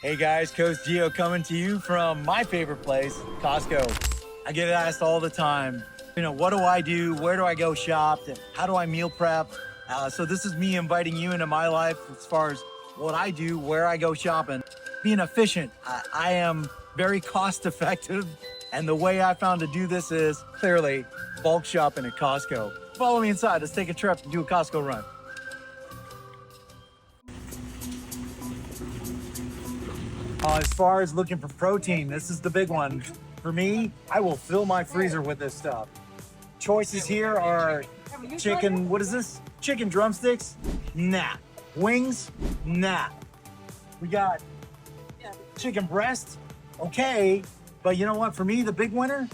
Hey guys, Coach Gio coming to you from my favorite place, Costco. I get asked all the time, what do I do? Where do I go shop? How do I meal prep? So this is me inviting you into my life as far as what I do, where I go shopping. Being efficient, I am very cost effective. And the way I found to do this is clearly bulk shopping at Costco. Follow me inside, let's take a trip and do a Costco run. As far as looking for protein, this is the big one. For me, I will fill my freezer with this stuff. Choices here are chicken, what is this? Chicken drumsticks? Nah. Wings? Nah. We got chicken breast? Okay. But you know what? For me, the big winner?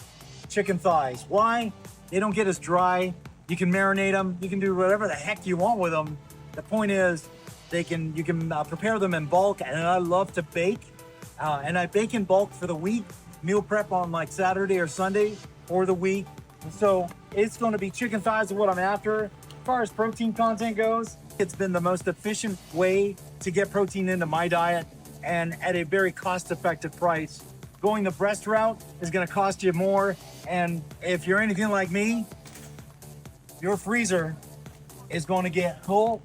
Chicken thighs. Why? They don't get as dry. You can marinate them. You can do whatever the heck you want with them. The point is, you can prepare them in bulk, and I love to bake. And I bake in bulk for the week, meal prep on like Saturday or Sunday for the week. And so it's going to be chicken thighs is what I'm after. As far as protein content goes, it's been the most efficient way to get protein into my diet and at a very cost-effective price. Going the breast route is going to cost you more. And if you're anything like me, your freezer is going to get full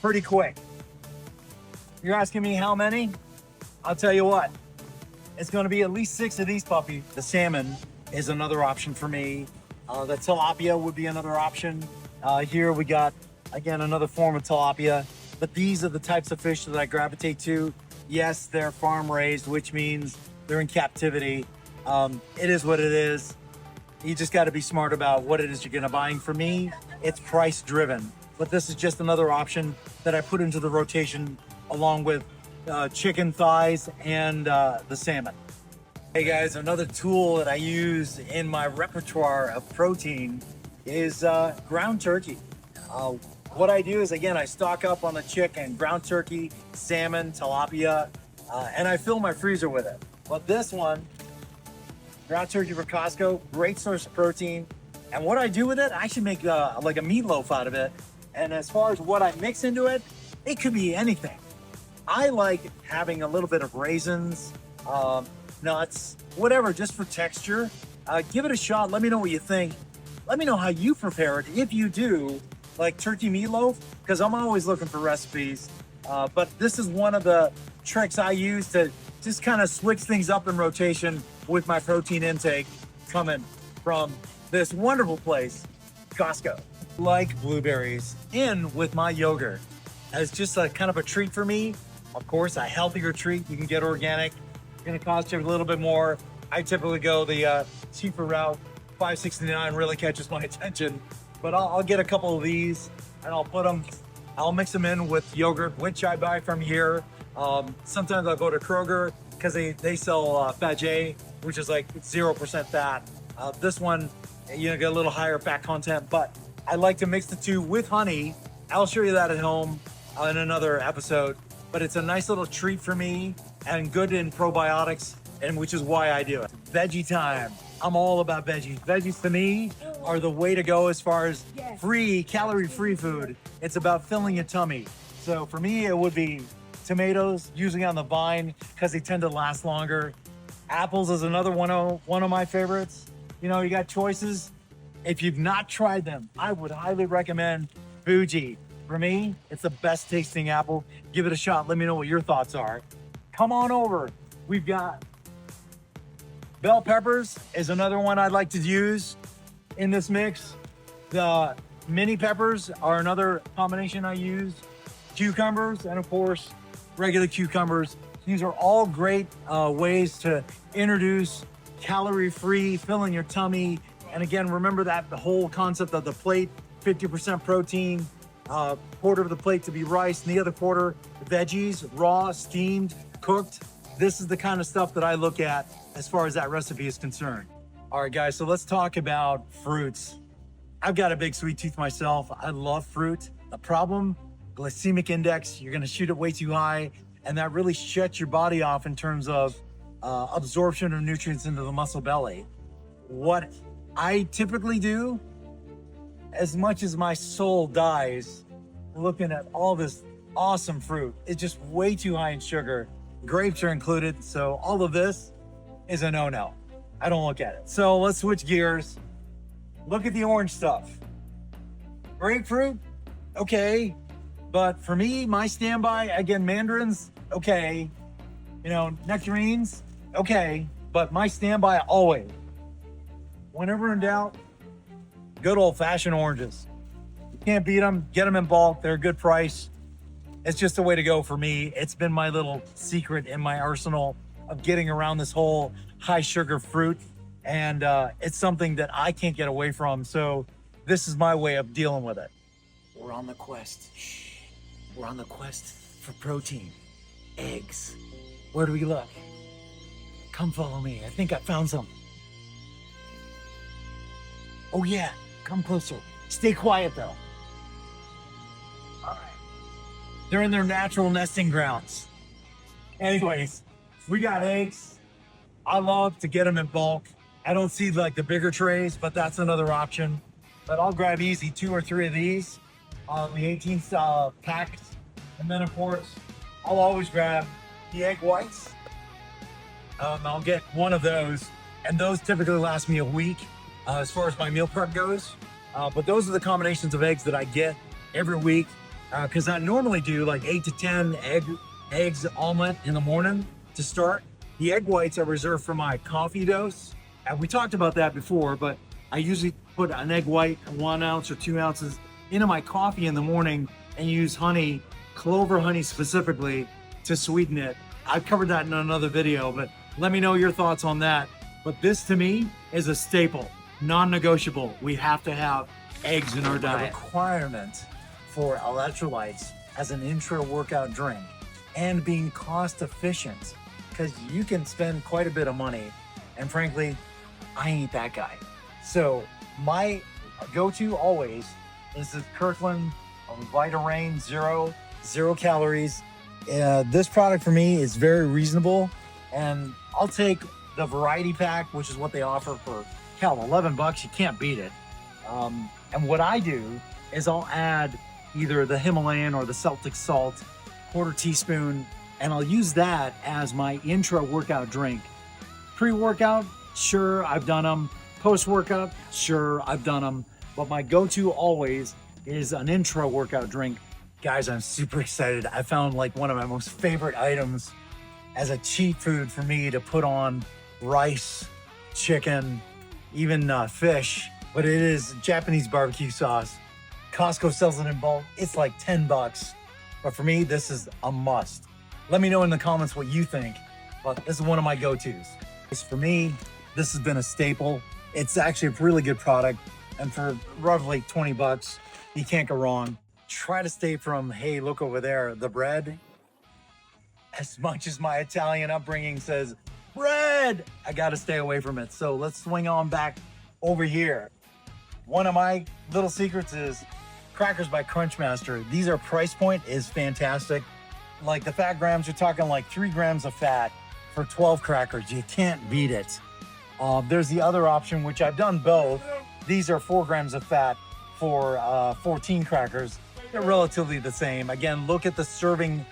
pretty quick. You're asking me how many? I'll tell you what, it's going to be at least 6 of these puppies. The salmon is another option for me. The tilapia would be another option. Here we got, again, another form of tilapia. But these are the types of fish that I gravitate to. Yes, they're farm raised, which means they're in captivity. It is what it is. You just got to be smart about what it is you're going to buying. For me, it's price driven. But this is just another option that I put into the rotation along with chicken thighs and the salmon. Hey guys, another tool that I use in my repertoire of protein is ground turkey. What I do is, again, I stock up on the chicken, ground turkey, salmon, tilapia, and I fill my freezer with it. But this one, ground turkey for Costco, great source of protein. And what I do with it, I actually make like a meatloaf out of it. And as far as what I mix into it, it could be anything. I like having a little bit of raisins, nuts, whatever, just for texture. Give it a shot. Let me know what you think. Let me know how you prepare it, if you do, like turkey meatloaf, because I'm always looking for recipes. But this is one of the tricks I use to just kind of switch things up in rotation with my protein intake coming from this wonderful place, Costco. Like blueberries in with my yogurt as just a kind of a treat for me. Of course, a healthier treat. You can get organic. It's going to cost you a little bit more. I typically go the cheaper route. $5.69 really catches my attention. But I'll get a couple of these and I'll mix them in with yogurt, which I buy from here. Sometimes I'll go to Kroger because they sell Fage, which is like 0% fat. This one, get a little higher fat content, but I like to mix the two with honey. I'll show you that at home in another episode. But it's a nice little treat for me and good in probiotics, and which is why I do it. Veggie time. I'm all about veggies. Veggies to me are the way to go as far as calorie-free food. It's about filling your tummy. So for me, it would be tomatoes, usually on the vine, because they tend to last longer. Apples is another one of my favorites. You got choices. If you've not tried them, I would highly recommend Fuji. For me, it's the best tasting apple. Give it a shot. Let me know what your thoughts are. Come on over. We've got bell peppers is another one I'd like to use in this mix. The mini peppers are another combination I use. Cucumbers, and of course, regular cucumbers. These are all great ways to introduce calorie-free, filling your tummy. And again, remember that the whole concept of the plate, 50% protein, quarter of the plate to be rice, and the other quarter veggies, raw, steamed, cooked. This is the kind of stuff that I look at as far as that recipe is concerned. All right, guys, so let's talk about fruits. I've got a big sweet tooth myself. I love fruit. The problem, glycemic index, you're gonna shoot it way too high, and that really shuts your body off in terms of absorption of nutrients into the muscle belly. What I typically do, as much as my soul dies looking at all this Awesome fruit. It's just way too high in sugar. Grapes are included, so all of this is a no-no. I don't look at it. So let's switch gears. Look at the orange stuff. Grapefruit, okay. But for me, my standby, again, mandarins, okay. You know, nectarines, okay. But my standby always, whenever in doubt, good old-fashioned oranges. You can't beat them, get them in bulk, they're a good price. It's just a way to go for me. It's been my little secret in my arsenal of getting around this whole high sugar fruit. And it's something that I can't get away from. So this is my way of dealing with it. We're on the quest. We're on the quest for protein. Eggs. Where do we look? Come follow me. I think I found some. Oh yeah, come closer. Stay quiet though. All right. They're in their natural nesting grounds. Anyways, we got eggs. I love to get them in bulk. I don't see like the bigger trays, but that's another option. But I'll grab easy 2 or 3 of these on the 18 packs. And then of course, I'll always grab the egg whites. I'll get one of those, and those typically last me a week as far as my meal prep goes. But those are the combinations of eggs that I get every week because I normally do like 8 to 10 eggs omelet in the morning to start. The egg whites are reserved for my coffee dose. And we talked about that before, but I usually put an egg white, 1 ounce or 2 ounces into my coffee in the morning and use honey, clover honey specifically, to sweeten it. I've covered that in another video, but let me know your thoughts on that. But this to me is a staple, non-negotiable. We have to have eggs in our diet. The requirement for electrolytes as an intra-workout drink and being cost efficient, because you can spend quite a bit of money. And frankly, I ain't that guy. So my go-to always is this Kirkland Vita-Rain Zero calories. This product for me is very reasonable, and I'll take the variety pack, which is what they offer for $11. You can't beat it. And what I do is I'll add either the Himalayan or the Celtic salt, 1/4 teaspoon, and I'll use that as my intra-workout drink. Pre-workout, sure, I've done them. Post-workout, sure, I've done them. But my go-to always is an intra-workout drink. Guys, I'm super excited. I found like one of my most favorite items as a cheat food for me to put on rice, chicken, even fish, but it is Japanese barbecue sauce. Costco sells it in bulk. It's like $10. But for me, this is a must. Let me know in the comments what you think, but this is one of my go-tos. For me, this has been a staple. It's actually a really good product. And for roughly $20, you can't go wrong. Try to stay from, hey, look over there, the bread. As much as my Italian upbringing says, bread, I gotta stay away from it. So let's swing on back over here. One of my little secrets is crackers by Crunchmaster. These are price point is fantastic. Like the fat grams, you're talking like 3 grams of fat for 12 crackers. You can't beat it. There's the other option, which I've done both. These are 4 grams of fat for 14 crackers. They're relatively the same. Again, look at the serving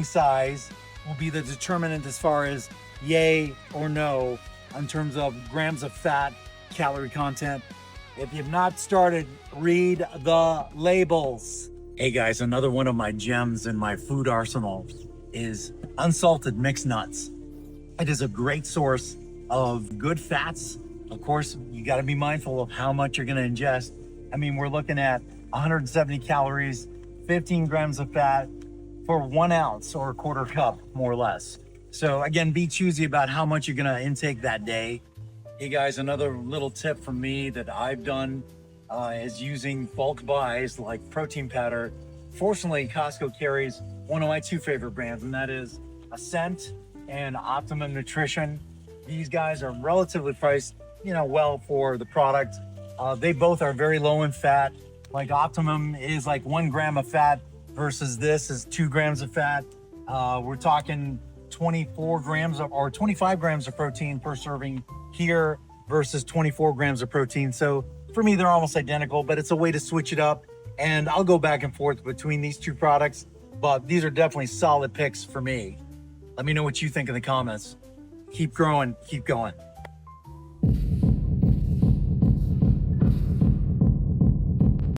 size will be the determinant as far as yay or no in terms of grams of fat, calorie content. If you've not started, read the labels. Hey guys, another one of my gems in my food arsenal is unsalted mixed nuts. It is a great source of good fats. Of course, you got to be mindful of how much you're going to ingest. I mean, we're looking at 170 calories, 15 grams of fat for 1 ounce or a 1/4 cup, more or less. So again, be choosy about how much you're going to intake that day. Hey guys, another little tip from me that I've done is using bulk buys like protein powder. Fortunately, Costco carries one of my 2 favorite brands, and that is Ascent and Optimum Nutrition. These guys are relatively priced, well for the product. They both are very low in fat. Like Optimum is like 1 gram of fat versus this is 2 grams of fat. We're talking 24 grams or 25 grams of protein per serving here versus 24 grams of protein. So for me, they're almost identical, but it's a way to switch it up. And I'll go back and forth between these 2 products. but these are definitely solid picks for me. Let me know what you think in the comments. Keep growing, keep going.